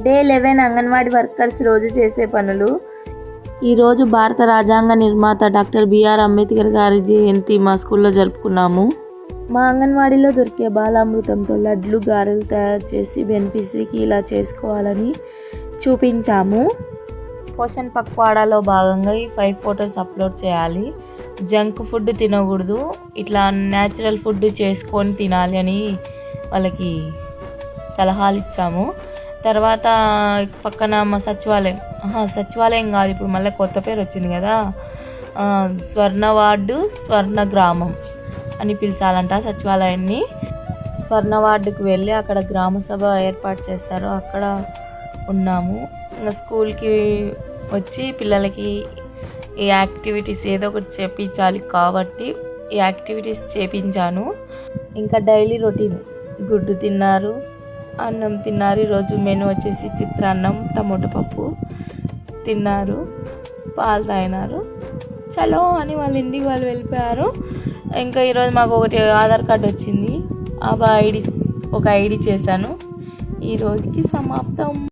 Day 11 anganwadi workers రోజు చేసే పనులు. ఈరోజు భారత రాజ్యాంగ నిర్మాత డాక్టర్ బిఆర్ అంబేద్కర్ గారి జయంతి మా స్కూల్లో జరుపుకున్నాము. మా అంగన్వాడీలో దొరికే బాలామృతంతో లడ్లు గారెలు తయారు చేసి బెనిఫిషరీకి ఇలా చేసుకోవాలని చూపించాము. పోషణ్ పక్వాడాలో భాగంగా ఈ 5 ఫొటోస్ అప్లోడ్ చేయాలి. జంక్ ఫుడ్ తినకూడదు, ఇట్లా న్యాచురల్ ఫుడ్ చేసుకొని తినాలి అని వాళ్ళకి సలహాలు ఇచ్చాము. తర్వాత పక్కన మా సచివాలయం కాదు, ఇప్పుడు మళ్ళీ కొత్త పేరు వచ్చింది కదా, స్వర్ణ వార్డు స్వర్ణ గ్రామం అని పిలిచాలంట సచివాలయాన్ని. స్వర్ణ వార్డుకు వెళ్ళి అక్కడ గ్రామ సభ ఏర్పాటు చేస్తారు, అక్కడ ఉన్నాము. ఇంకా స్కూల్కి వచ్చి పిల్లలకి ఈ యాక్టివిటీస్ ఏదో ఒకటి చేయించాలి కాబట్టి ఈ యాక్టివిటీస్ చేయించాను. ఇంకా డైలీ రొటీన్ గుడ్డు తిన్నారు, అన్నం తిన్నారు. ఈరోజు మెనూ వచ్చేసి చిత్రాన్నం, టమోటా పప్పు తిన్నారు, పాలు తాగినారు. చలో అని వాళ్ళ ఇంటికి వాళ్ళు వెళ్ళిపోయారు. ఇంకా ఈరోజు మాకు ఒకటి ఆధార్ కార్డు వచ్చింది, ఒక ఐడి చేశాను. ఈ రోజుకి సమాప్తం.